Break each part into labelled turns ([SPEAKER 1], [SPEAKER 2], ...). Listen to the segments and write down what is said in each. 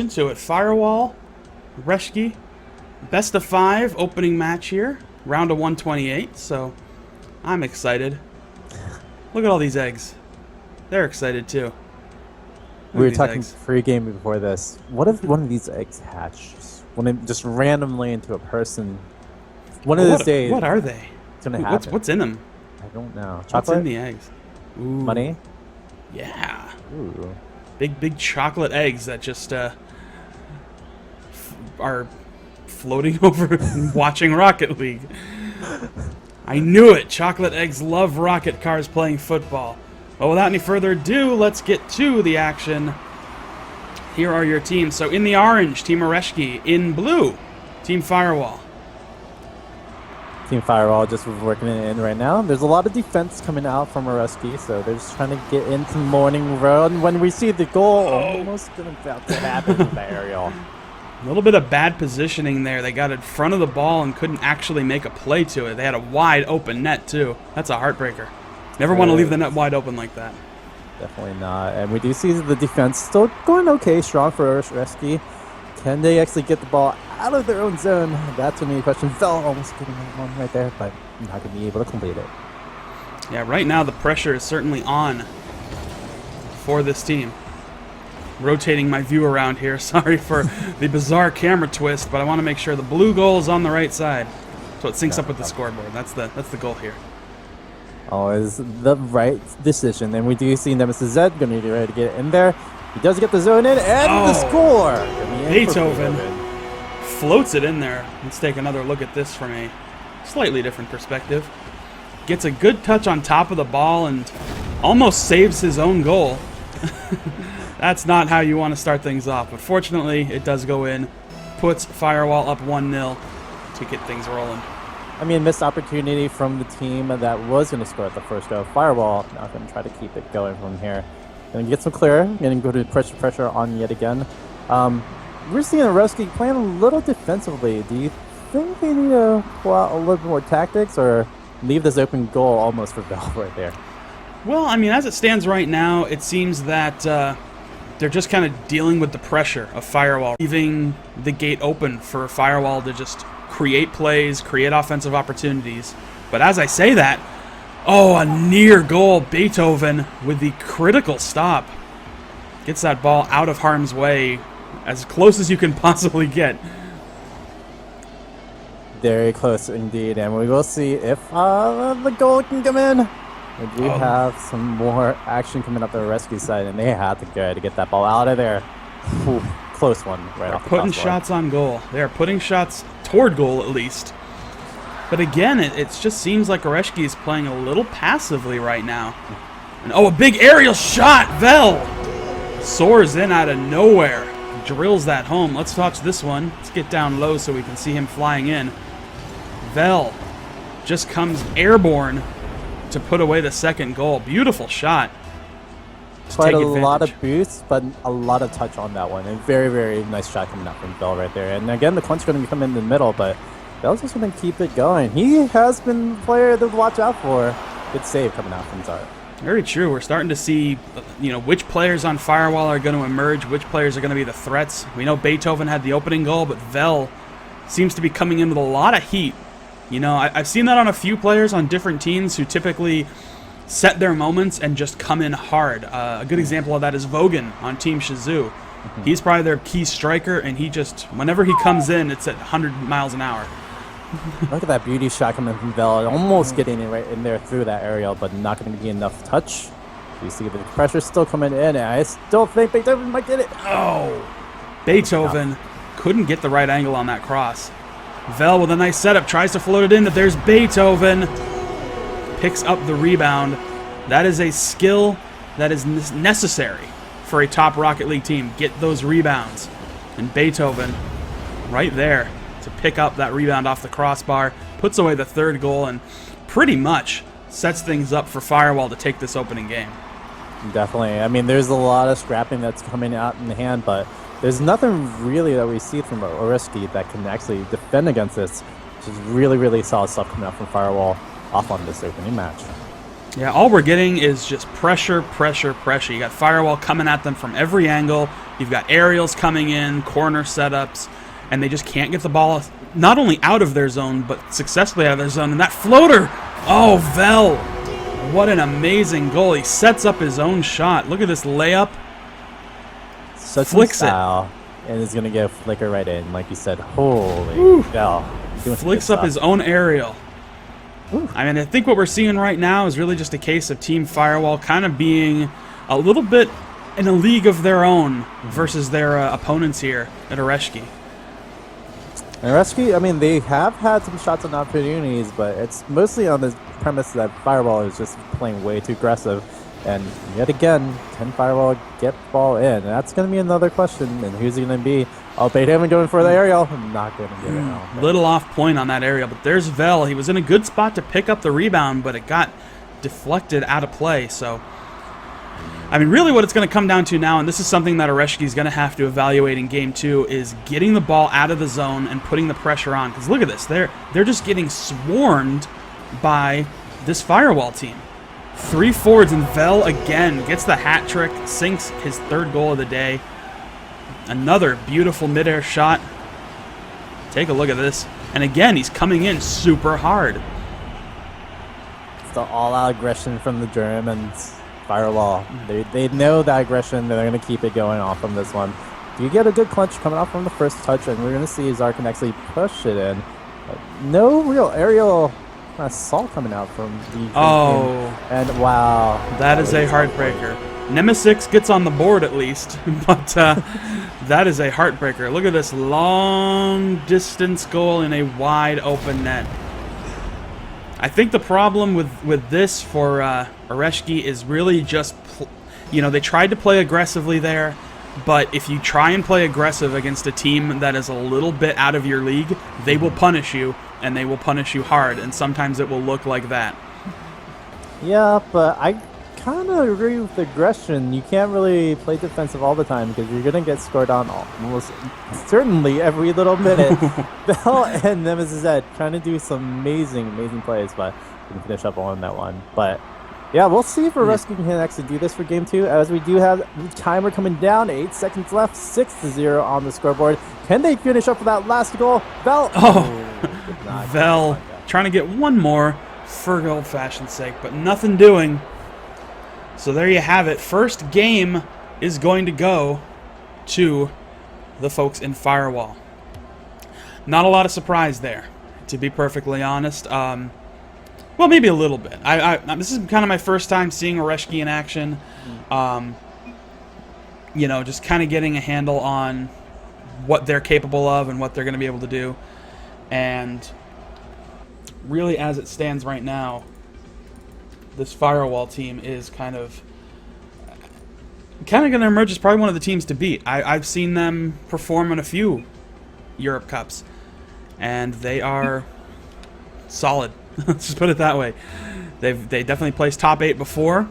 [SPEAKER 1] to it. FireWall, Oreshki, best of 5 opening match here. Round of 128, so I'm excited. Look at all these eggs. They're excited too.
[SPEAKER 2] We were talking pre-game before this. What if one of these eggs hatches? Just randomly into a person? One of these days.
[SPEAKER 1] What are they?
[SPEAKER 2] It's gonna happen.
[SPEAKER 1] What's in them?
[SPEAKER 2] I don't know.
[SPEAKER 1] Chocolate? What's in the eggs? Ooh.
[SPEAKER 2] Money?
[SPEAKER 1] Yeah.
[SPEAKER 2] Ooh.
[SPEAKER 1] Big chocolate eggs that just are floating over and watching Rocket League. I knew it. Chocolate eggs love rocket cars playing football. Well, without any further ado, let's get to the action. Here are your teams. So in the orange, Team Oreshki. In blue, Team FireWall.
[SPEAKER 2] Team FireWall just working it in right now. There's a lot of defense coming out from Oreshki, so they're just trying to get into morning run. When we see the goal, almost about to happen with the aerial.
[SPEAKER 1] A little bit of bad positioning there. They got in front of the ball and couldn't actually make a play to it. They had a wide open net, too. That's a heartbreaker. Never want to leave the net wide open like that.
[SPEAKER 2] Definitely not. And we do see the defense still going okay, strong for Oreshki. Can they actually get the ball out of their own zone? That's going to be a question. Fell almost getting that one right there, but not going to be able to complete it.
[SPEAKER 1] Yeah, right now the pressure is certainly on for this team. Rotating my view around here. Sorry for the bizarre camera twist, but I want to make sure the blue goal is on the right side, so it syncs up with the scoreboard. That's the goal here.
[SPEAKER 2] Always the right decision, and we do see Nemesis Z going to be ready to get in there. He does get the zone in, and the score.
[SPEAKER 1] Beethoven floats it in there. Let's take another look at this from a slightly different perspective. Gets a good touch on top of the ball and almost saves his own goal. That's not how you want to start things off, but fortunately it does go in. Puts FireWall up 1-0 to get things rolling.
[SPEAKER 2] I mean, missed opportunity from the team that was going to score at the first go. FireWall now going to try to keep it going from here. Going to get some clear. Going to go to pressure on yet again. We're seeing Oreshki playing a little defensively. Do you think they need to pull out a little bit more tactics or leave this open goal almost for Bell right there?
[SPEAKER 1] Well, I mean, as it stands right now, it seems that they're just kind of dealing with the pressure of FireWall, leaving the gate open for FireWall to just create plays, create offensive opportunities. But as I say that, a near goal. Beethoven with the critical stop. Gets that ball out of harm's way as close as you can possibly get.
[SPEAKER 2] Very close indeed, and we will see if the goal can come in. We do have some more action coming up the rescue side, and they have to go to get that ball out of there. Ooh, close one right off the
[SPEAKER 1] putting shots on goal. They are putting shots toward goal at least. But again, it just seems like Oreshki is playing a little passively right now. And a big aerial shot! Vel soars in out of nowhere. Drills that home. Let's watch this one. Let's get down low so we can see him flying in. Vel just comes airborne to put away the second goal. Beautiful shot.
[SPEAKER 2] Quite a lot of boost, but a lot of touch on that one. And very, very nice shot coming out from Bell right there. And again, the clutch is going to come in the middle, but Bell's just going to keep it going. He has been a player to watch out for. Good save coming out from Zart.
[SPEAKER 1] Very true. We're starting to see, which players on FireWall are going to emerge, which players are going to be the threats. We know Beethoven had the opening goal, but Vel seems to be coming in with a lot of heat. I've seen that on a few players on different teams who typically set their moments and just come in hard. A good example of that is Vogan on Team Shizou. He's probably their key striker, and he just, whenever he comes in, it's at 100 miles an hour.
[SPEAKER 2] Look at that beauty shot coming from Bell, almost getting it right in there through that aerial, but not going to be enough touch. You see the pressure still coming in, and I still think Beethoven might get it.
[SPEAKER 1] Beethoven couldn't get the right angle on that cross. Vel with a nice setup, tries to float it in, but there's Beethoven. Picks up the rebound. That is a skill that is necessary for a top Rocket League team. Get those rebounds. And Beethoven, right there, to pick up that rebound off the crossbar, puts away the third goal, and pretty much sets things up for FireWall to take this opening game.
[SPEAKER 2] Definitely. I mean, there's a lot of scrapping that's coming out in the hand, but there's nothing really that we see from Oreshki that can actually defend against this, which is really, really solid stuff coming out from FireWall off on this opening match.
[SPEAKER 1] Yeah, all we're getting is just pressure, pressure, pressure. You got FireWall coming at them from every angle. You've got aerials coming in, corner setups, and they just can't get the ball not only out of their zone, but successfully out of their zone. And that floater, oh, Vel, what an amazing goal. He sets up his own shot. Look at this layup.
[SPEAKER 2] Such
[SPEAKER 1] Flicks
[SPEAKER 2] style, and it's going to get a flicker right in. Like you said, holy Vel.
[SPEAKER 1] Flicks up his own aerial. I mean, I think what we're seeing right now is really just a case of Team FireWall kind of being a little bit in a league of their own versus their opponents here at Oreshki.
[SPEAKER 2] Oreshki, I mean, they have had some shots and opportunities, but it's mostly on the premise that FireWall is just playing way too aggressive. And yet again, can FireWall get the ball in? And that's going to be another question. And who's it going to be? Oh, Beethoven going for the aerial. I'm not going to get it out.
[SPEAKER 1] Little off point on that aerial, but there's Vel. He was in a good spot to pick up the rebound, but it got deflected out of play. So, I mean, really what it's going to come down to now, and this is something that Oreshki is going to have to evaluate in Game 2, is getting the ball out of the zone and putting the pressure on. Because look at this. They're just getting swarmed by this FireWall team. 3 forwards, and Vel again gets the hat trick, sinks his 3rd goal of the day. Another beautiful midair shot. Take a look at this. And again, he's coming in super hard.
[SPEAKER 2] It's the all-out aggression from the Germans. FireWall. They know that aggression. They're going to keep it going on from this one. You get a good clutch coming off from the first touch, and we're going to see Zark can actually push it in. But no real aerial assault coming out from the team. And wow,
[SPEAKER 1] that is a heartbreaker. Nemesis gets on the board at least, but that is a heartbreaker. Look at this long distance goal in a wide open net. I think the problem with this for Oreshki is really just, they tried to play aggressively there, but if you try and play aggressive against a team that is a little bit out of your league, they will punish you, and they will punish you hard, and sometimes it will look like that.
[SPEAKER 2] Yeah, but I kind of agree with the aggression. You can't really play defensive all the time because you're going to get scored on almost certainly every little minute. Bell and Nemesis Ed trying to do some amazing plays, but didn't finish up on that one. But yeah, we'll see if Oreshki can actually do this for Game 2, as we do have the timer coming down. 8 seconds left, 6-0 on the scoreboard. Can they finish up for that last goal? Vel.
[SPEAKER 1] Vel trying to get one more for old-fashioned sake, but nothing doing. So there you have it. First game is going to go to the folks in FireWall. Not a lot of surprise there, to be perfectly honest. Well, maybe a little bit. This is kind of my first time seeing Oreshki in action. Just kind of getting a handle on what they're capable of and what they're going to be able to do. And really, as it stands right now, this FireWall team is kind of going to emerge as probably one of the teams to beat. I've seen them perform in a few Europe Cups, and they are solid. Let's just put it that way. They definitely placed top 8 before,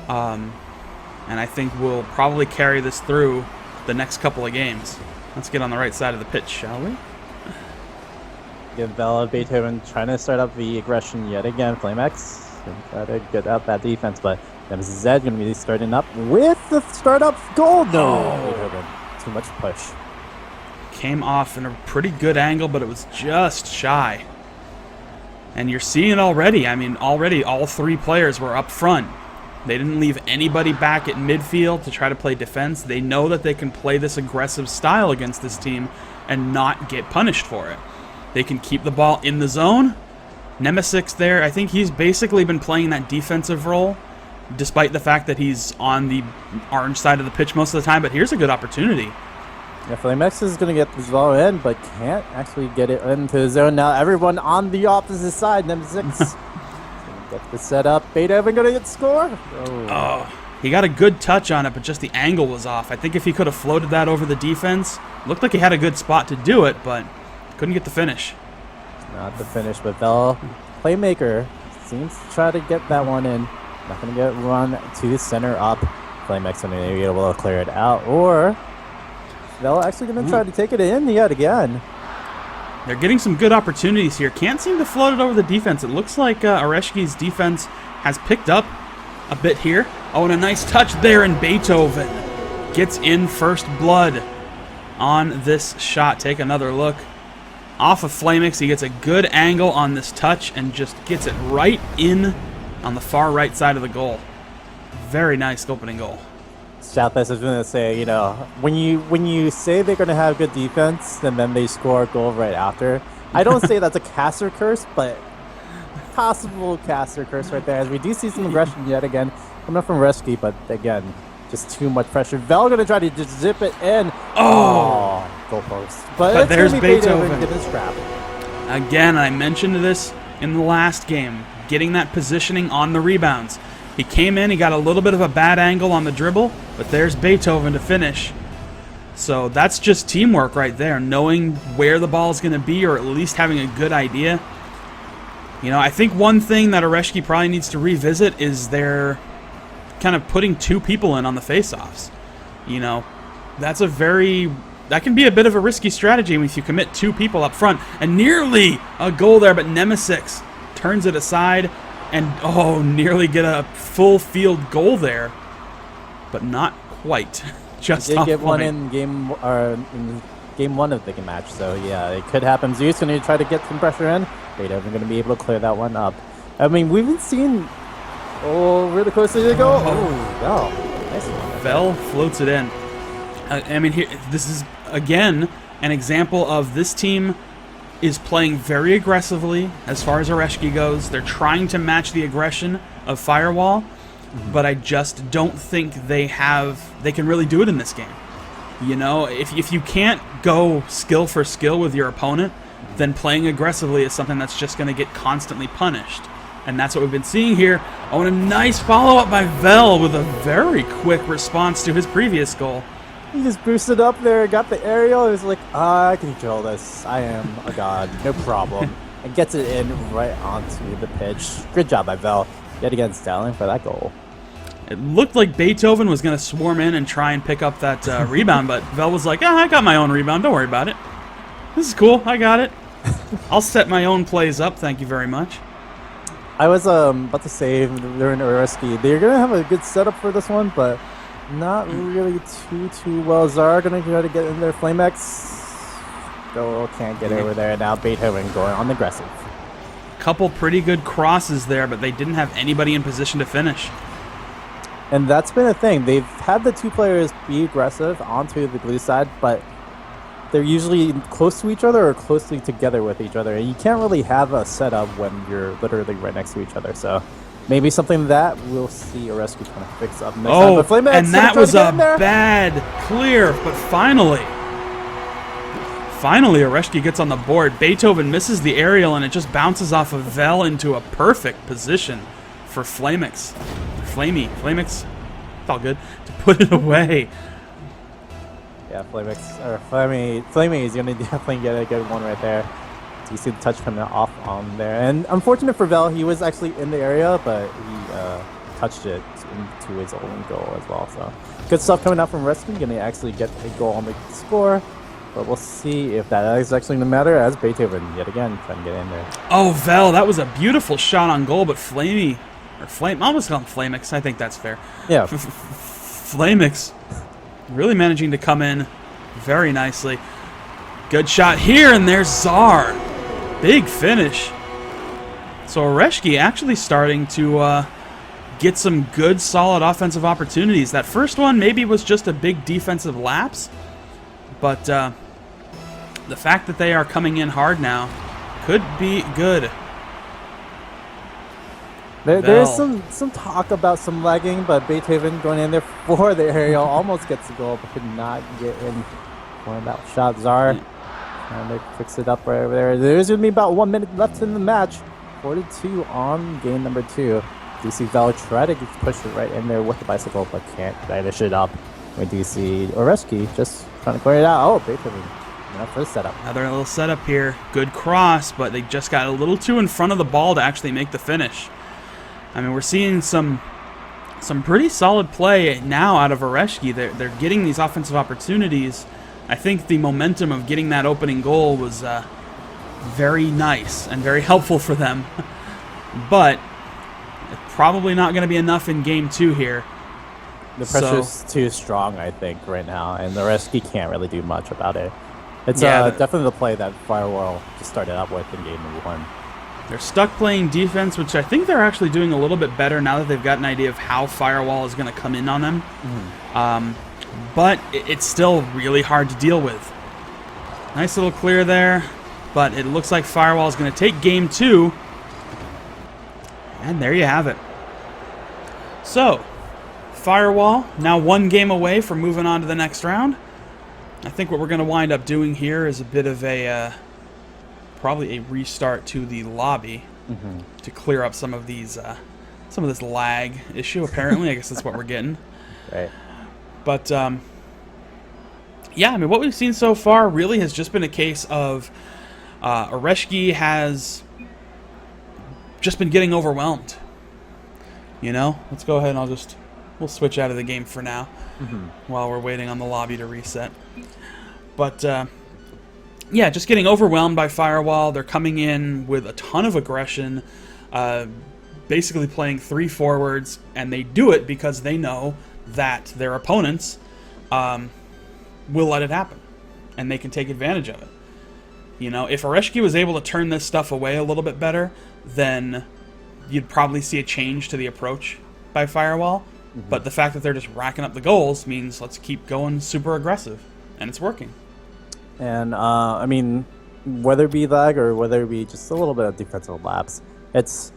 [SPEAKER 1] and I think we'll probably carry this through the next couple of games. Let's get on the right side of the pitch, shall we?
[SPEAKER 2] Give Bella Beethoven trying to start up the aggression yet again. FlameX try to get out that defense, but Nemesis Zed going to be starting up with the startup goal. No, Beethoven, too much push.
[SPEAKER 1] Came off in a pretty good angle, but it was just shy. And you're seeing it already. I mean, already all 3 players were up front. They didn't leave anybody back at midfield to try to play defense. They know that they can play this aggressive style against this team and not get punished for it. They can keep the ball in the zone. Nemesis there, I think he's basically been playing that defensive role, despite the fact that he's on the orange side of the pitch most of the time. But here's a good opportunity.
[SPEAKER 2] Yeah, FlameX is going to get this ball in, but can't actually get it into the zone. Now everyone on the opposite side. Nemesis get the setup. Beethoven going to get score.
[SPEAKER 1] Oh, he got a good touch on it, but just the angle was off. I think if he could have floated that over the defense, looked like he had a good spot to do it, but couldn't get the finish.
[SPEAKER 2] Not the finish, but Bell, playmaker, seems to try to get that one in. Not going to get run to the center up. FlameX going to be able to clear it out, or Bell actually going to try to take it in yet again.
[SPEAKER 1] They're getting some good opportunities here. Can't seem to float it over the defense. It looks like Oreshki's defense has picked up a bit here. Oh, and a nice touch there, and Beethoven gets in first blood on this shot. Take another look. Off of Flamix, he gets a good angle on this touch and just gets it right in on the far right side of the goal. Very nice opening goal.
[SPEAKER 2] SHOUTCAST is going to say, you know, when you say they're going to have good defense and then they score a goal right after, I don't say that's a caster curse, but possible caster curse right there. As we do see some aggression yet again coming up from Oreshki, but again, just too much pressure. Vel going to try to just zip it in. Oh, goal post. But
[SPEAKER 1] there's Beethoven.
[SPEAKER 2] Get his scrap.
[SPEAKER 1] Again, I mentioned this in the last game, getting that positioning on the rebounds. He came in, he got a little bit of a bad angle on the dribble, but there's Beethoven to finish. So that's just teamwork right there, knowing where the ball is going to be, or at least having a good idea. You know, I think one thing that Oreshki probably needs to revisit is their kind of putting two people in on the face-offs. You know, that can be a bit of a risky strategy if you commit two people up front. And nearly a goal there, but Nemesis turns it aside and, nearly get a full field goal there. But not quite. Just off
[SPEAKER 2] get one
[SPEAKER 1] point.
[SPEAKER 2] in game one of the match, so yeah, it could happen. Zeus going to try to get some pressure in. Beethoven going to be able to clear that one up. I mean, we've been seeing really close to the goal. Nice one.
[SPEAKER 1] Vel floats it in. I mean, here, this is, again, an example of this team is playing very aggressively as far as Oreshki goes. They're trying to match the aggression of FireWall, but I just don't think they can really do it in this game. You know, if you can't go skill for skill with your opponent, then playing aggressively is something that's just going to get constantly punished. And that's what we've been seeing here. Oh, and a nice follow-up by Vel with a very quick response to his previous goal.
[SPEAKER 2] He just boosted up there, got the aerial, he was like, I can control this. I am a god, no problem. And gets it in right onto the pitch. Good job by Vel. Yet again, styling for that goal.
[SPEAKER 1] It looked like Beethoven was going to swarm in and try and pick up that rebound, but Vel was like, I got my own rebound, don't worry about it. This is cool, I got it. I'll set my own plays up, thank you very much.
[SPEAKER 2] I was about to say during Oreshki, they're going to have a good setup for this one, but not really too well. Zara going to try to get in there. Flamex can't get over there. Now Beethoven going on the aggressive.
[SPEAKER 1] Couple pretty good crosses there, but they didn't have anybody in position to finish.
[SPEAKER 2] And that's been a thing. They've had the two players be aggressive onto the blue side, but they're usually close to each other or closely together with each other. And you can't really have a setup when you're literally right next to each other. So maybe something that we'll see Oreshki kind of fix up next time. But Flamex
[SPEAKER 1] and that was a bad clear, but finally Oreshki gets on the board. Beethoven misses the aerial, and it just bounces off of Vel into a perfect position for Flamix. Flamix, it's all good, to put it away.
[SPEAKER 2] Yeah, Flamey is going to definitely get a good one right there. So you see the touch coming off on there. And unfortunate for Vel, he was actually in the area, but he touched it into his own goal as well. So good stuff coming out from Oreshki. Going to actually get a goal on the score. But we'll see if that is actually going to matter, as Beethoven, yet again, trying to get in there.
[SPEAKER 1] Oh, Vel, that was a beautiful shot on goal, but Flame, I almost call him Flamix, I think that's fair.
[SPEAKER 2] Yeah.
[SPEAKER 1] Flamix really managing to come in very nicely. Good shot here, and there's Czar. Big finish. So Oreshki actually starting to get some good, solid offensive opportunities. That first one maybe was just a big defensive lapse, but the fact that they are coming in hard now could be good.
[SPEAKER 2] There's some talk about some lagging, but Beethoven going in there for the aerial almost gets the goal, but could not get in for that shot. Czar trying to fix it up right over there. There's going to be about 1 minute left in the match. 4-2 on game number 2. DC Vel try to push it right in there with the bicycle, but can't finish it up. We do see Oreshki just trying to clear it out. Oh, Beethoven. For the setup.
[SPEAKER 1] Another little setup here. Good cross, but they just got a little too in front of the ball to actually make the finish. I mean, we're seeing some pretty solid play now out of Oreshki. They're getting these offensive opportunities. I think the momentum of getting that opening goal was very nice and very helpful for them. But it probably not going to be enough in game 2 here.
[SPEAKER 2] The pressure's too strong, I think, right now, and the Oreshki can't really do much about it. It's definitely the play that FireWall just started out with in game 1.
[SPEAKER 1] They're stuck playing defense, which I think they're actually doing a little bit better now that they've got an idea of how FireWall is going to come in on them. But it's still really hard to deal with. Nice little clear there, but it looks like FireWall is going to take game 2. And there you have it. So, FireWall now 1 game away from moving on to the next round. I think what we're going to wind up doing here is a bit of a... probably a restart to the lobby to clear up some of these, some of this lag issue. Apparently, I guess that's what we're getting.
[SPEAKER 2] Right.
[SPEAKER 1] But yeah, I mean, what we've seen so far really has just been a case of Oreshki has just been getting overwhelmed. You know, let's go ahead and we'll switch out of the game for now while we're waiting on the lobby to reset. But yeah, just getting overwhelmed by FireWall. They're coming in with a ton of aggression, basically playing 3 forwards, and they do it because they know that their opponents will let it happen, and they can take advantage of it. You know, if Oreshki was able to turn this stuff away a little bit better, then you'd probably see a change to the approach by FireWall. But the fact that they're just racking up the goals means let's keep going super aggressive, and it's working.
[SPEAKER 2] And, I mean, whether it be lag or whether it be just a little bit of defensive lapse, it's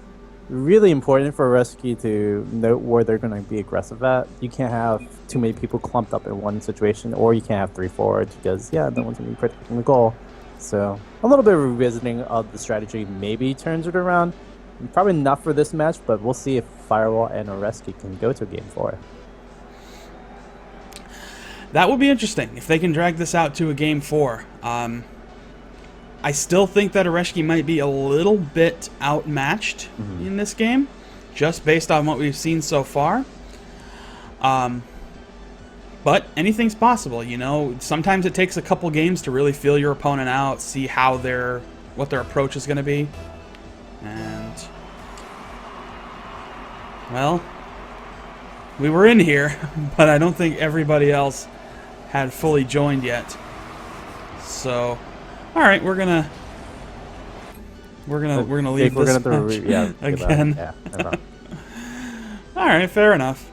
[SPEAKER 2] really important for Oreshki to note where they're going to be aggressive at. You can't have too many people clumped up in one situation, or you can't have 3 forwards because, yeah, no one's going to be protecting the goal. So, a little bit of revisiting of the strategy maybe turns it around. Probably not for this match, but we'll see if FireWall and Oreshki can go to game 4.
[SPEAKER 1] That will be interesting if they can drag this out to a game 4. I still think that Oreshki might be a little bit outmatched in this game, just based on what we've seen so far. But anything's possible, you know. Sometimes it takes a couple games to really feel your opponent out, see how what their approach is going to be. And, well, we were in here, but I don't think everybody else had fully joined yet. So, all right, we're gonna leave this match again.
[SPEAKER 2] Yeah, no problem.
[SPEAKER 1] All right, fair enough.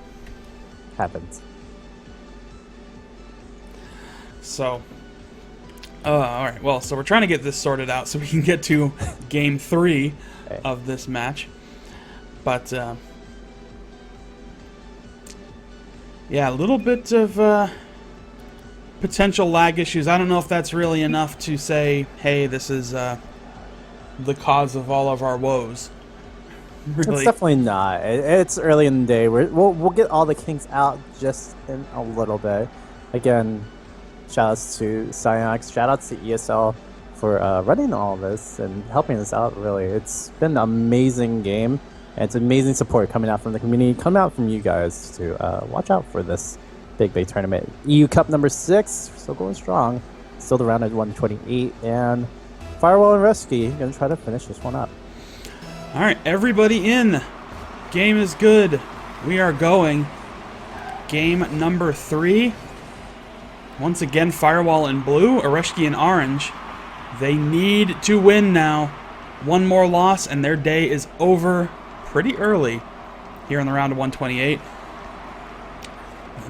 [SPEAKER 2] Happens.
[SPEAKER 1] So, all right. Well, so we're trying to get this sorted out so we can get to game 3 of this match. But yeah, a little bit of potential lag issues. I don't know if that's really enough to say, hey, this is the cause of all of our woes. Really.
[SPEAKER 2] It's definitely not. It's early in the day. We'll get all the kinks out just in a little bit. Again, shoutouts to Psyonix, shoutouts to ESL for running all of this and helping us out, really. It's been an amazing game, and it's amazing support coming out from the community, coming out from you guys to watch out for this big tournament. EU Cup number 6, still going strong. Still the round at 128, and FireWall and Oreshki going to try to finish this one up.
[SPEAKER 1] All right, everybody in. Game is good. We are going. Game number 3. Once again, FireWall in blue, Oreshki in orange. They need to win now. One more loss, and their day is over pretty early here in the round of 128.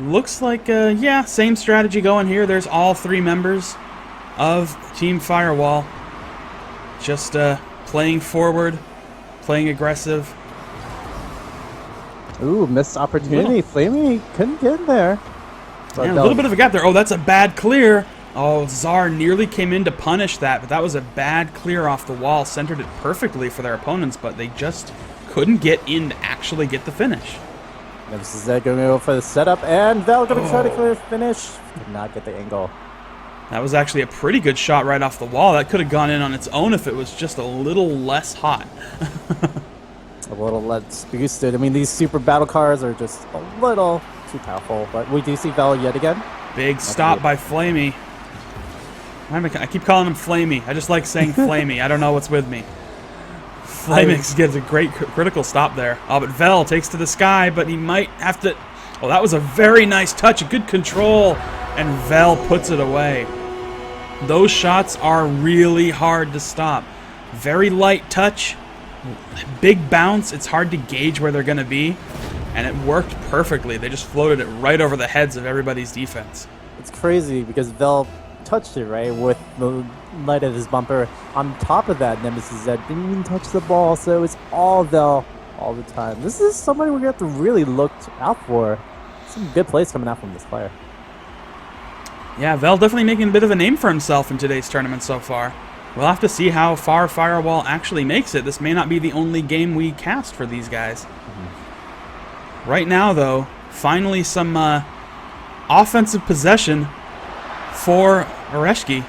[SPEAKER 1] Looks like, yeah, same strategy going here. There's all 3 members of Team FireWall. Just playing forward, playing aggressive.
[SPEAKER 2] Ooh, missed opportunity. Flamey couldn't get in there.
[SPEAKER 1] Yeah, a little bit of a gap there. Oh, that's a bad clear. Oh, Czar nearly came in to punish that, but that was a bad clear off the wall. Centered it perfectly for their opponents, but they just couldn't get in to actually get the finish.
[SPEAKER 2] This is going to go for the setup, and Val going to try to clear finish. Did not get the angle.
[SPEAKER 1] That was actually a pretty good shot right off the wall. That could have gone in on its own if it was just a little less hot.
[SPEAKER 2] A little less boosted. I mean, these super battle cars are just a little too powerful, but we do see Val yet again.
[SPEAKER 1] Big stop by Flamey. I keep calling him Flamey. I just like saying Flamey. I don't know what's with me. Flamix gets a great critical stop there. Oh, but Vel takes to the sky, but he might have to... Oh, that was a very nice touch, good control, and Vel puts it away. Those shots are really hard to stop. Very light touch, big bounce. It's hard to gauge where they're going to be, and it worked perfectly. They just floated it right over the heads of everybody's defense.
[SPEAKER 2] It's crazy because Vel touched it, right, with the light of his bumper. On top of that, Nemesis Z didn't even touch the ball, so it's all Vel all the time. This is somebody we're going to have to really look out for. Some good plays coming out from this player.
[SPEAKER 1] Yeah, Vel definitely making a bit of a name for himself in today's tournament so far. We'll have to see how far FireWall actually makes it. This may not be the only game we cast for these guys. Right now, though, finally some offensive possession for Oreshki.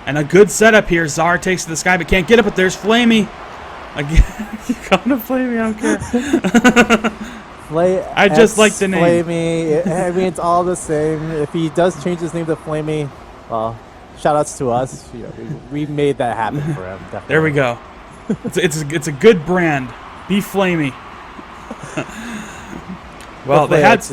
[SPEAKER 1] And a good setup here. Czar takes to the sky but can't get it, but there's Flamey. Again, come to Flamey, I don't care.
[SPEAKER 2] I
[SPEAKER 1] just like the name.
[SPEAKER 2] Flamey. I mean, it's all the same. If he does change his name to Flamey, well, shout-outs to us. You know, we made that happen for him. Definitely.
[SPEAKER 1] There we go. It's a good brand. Be Flamey. Well, they had...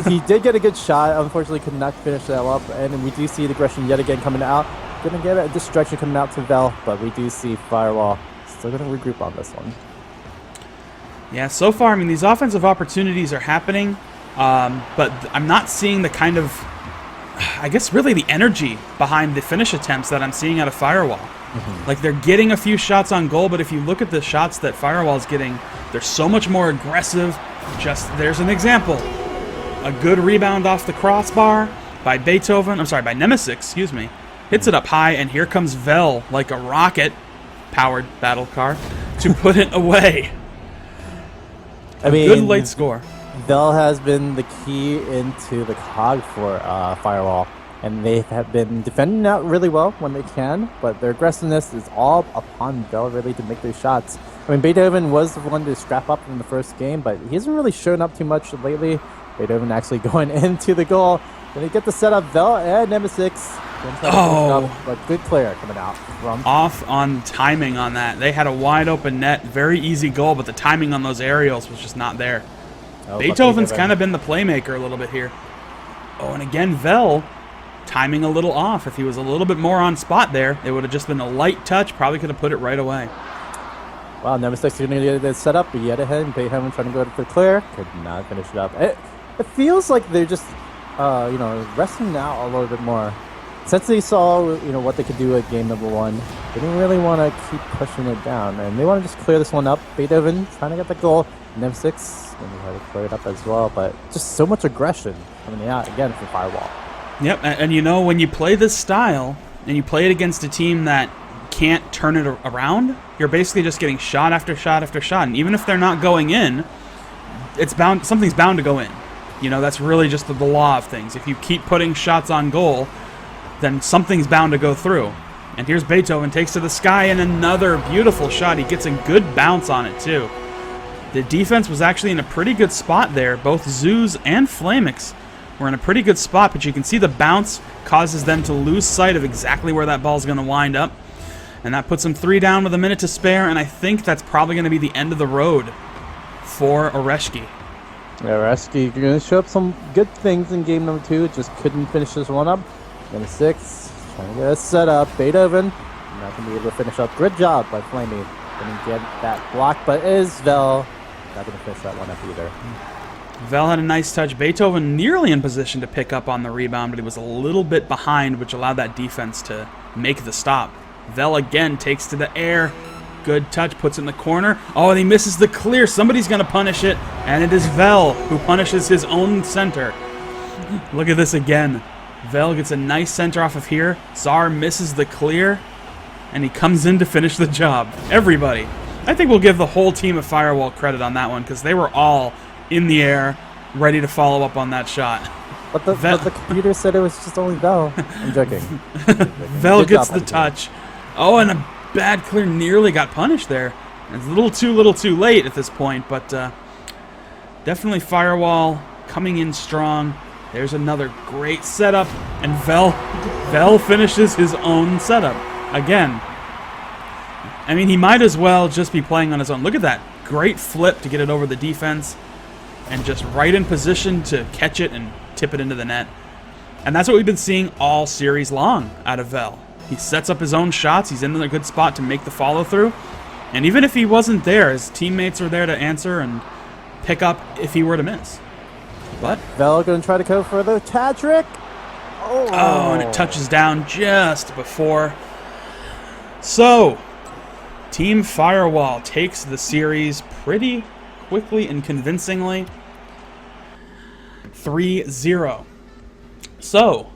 [SPEAKER 2] he did get a good shot. Unfortunately, could not finish that up. And we do see the aggression yet again coming out. Gonna get a distraction coming out to Vel, but we do see FireWall still gonna regroup on this one.
[SPEAKER 1] Yeah, so far, I mean, these offensive opportunities are happening, but I'm not seeing the kind of, I guess, really the energy behind the finish attempts that I'm seeing out of FireWall. Like, they're getting a few shots on goal, but if you look at the shots that FireWall's getting, they're so much more aggressive. There's an example. A good rebound off the crossbar by Nemesis, excuse me. Hits it up high, and here comes Vel, like a rocket-powered battle car, to put it away. I mean, good late score.
[SPEAKER 2] Vel has been the key into the cog for FireWall, and they have been defending out really well when they can, but their aggressiveness is all upon Vel really to make those shots. I mean, Beethoven was the one to strap up in the first game, but he hasn't really shown up too much lately. Beethoven actually going into the goal. Then he get the setup, Vel and Nemesis. But good player coming out from
[SPEAKER 1] off on timing on that. They had a wide open net, very easy goal, but the timing on those aerials was just not there. Beethoven's kind of been the playmaker a little bit here. Oh, and again, Vel timing a little off. If he was a little bit more on spot there, it would have just been a light touch. Probably could have put it right away.
[SPEAKER 2] Wow, Nemesis is going to get this set up yet ahead. Beethoven trying to go for clear. Could not finish it up. It feels like they're just, resting now a little bit more. Since they saw, what they could do at game number 1, they didn't really want to keep pushing it down, and they want to just clear this one up. Beethoven trying to get the goal. Nemesis going to try to clear it up as well, but just so much aggression coming out again from FireWall.
[SPEAKER 1] Yep, and when you play this style and you play it against a team that can't turn it around, you're basically just getting shot after shot after shot, and even if they're not going in, something's bound to go in. That's really just the law of things. If you keep putting shots on goal, then something's bound to go through. And here's Beethoven, takes to the sky, and another beautiful shot. He gets a good bounce on it, too. The defense was actually in a pretty good spot there. Both Zeus and Flamix were in a pretty good spot, but you can see the bounce causes them to lose sight of exactly where that ball's going to wind up. And that puts them 3 down with a minute to spare, and I think that's probably going to be the end of the road for Oreshki.
[SPEAKER 2] Yeah, Oreshki going to show up some good things in game number 2. Just couldn't finish this one up. Number 6, trying to get a set up. Beethoven not going to be able to finish up. Good job by Flamey. Going to get that block, but is Vel not going to finish that one up either.
[SPEAKER 1] Vel had a nice touch. Beethoven nearly in position to pick up on the rebound, but he was a little bit behind, which allowed that defense to make the stop. Vel again takes to the air. Good touch, puts it in the corner. Oh, and he misses the clear. Somebody's going to punish it, and it is Vel who punishes his own center. Look at this again. Vel gets a nice center off of here. Czar misses the clear, and he comes in to finish the job. Everybody. I think we'll give the whole team of FireWall credit on that one, because they were all in the air, ready to follow up on that shot.
[SPEAKER 2] But the computer said it was just only Vel. I'm joking.
[SPEAKER 1] Vel gets the touch. Oh, and a bad clear, nearly got punished there. It's a little too late at this point, but definitely FireWall coming in strong. There's another great setup, and Vel finishes his own setup again. I mean, he might as well just be playing on his own. Look at that. Great flip to get it over the defense and just right in position to catch it and tip it into the net. And that's what we've been seeing all series long out of Vel. He sets up his own shots. He's in a good spot to make the follow-through. And even if he wasn't there, his teammates are there to answer and pick up if he were to miss. But
[SPEAKER 2] Vel going to try to go for the tad trick.
[SPEAKER 1] Oh, and it touches down just before. So, Team FireWall takes the series pretty quickly and convincingly. 3-0. So,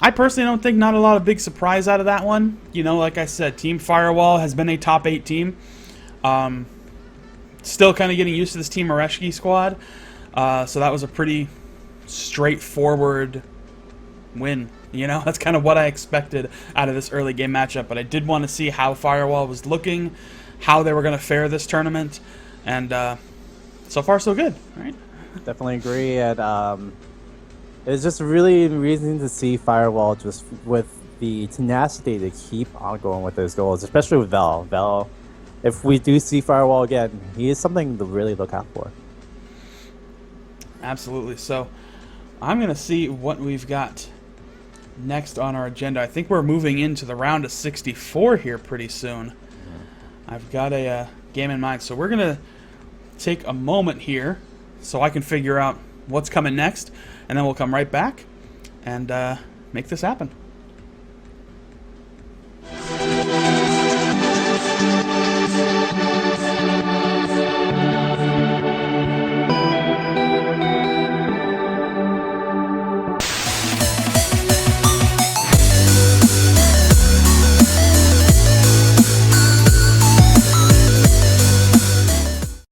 [SPEAKER 1] I personally don't think not a lot of big surprise out of that one. You know, like I said, Team FireWall has been a top 8 team. Still kind of getting used to this Team Oreshki squad. So that was a pretty straightforward win. You know, that's kind of what I expected out of this early game matchup. But I did want to see how FireWall was looking, how they were going to fare this tournament. And so far, so good, right?
[SPEAKER 2] Definitely agree. And it's just really amazing to see FireWall just with the tenacity to keep on going with those goals, especially with Vel. Vel, if we do see FireWall again, he is something to really look out for.
[SPEAKER 1] Absolutely. So I'm going to see what we've got next on our agenda. I think we're moving into the round of 64 here pretty soon. I've got a game in mind. So we're going to take a moment here so I can figure out what's coming next, and then we'll come right back and make this happen.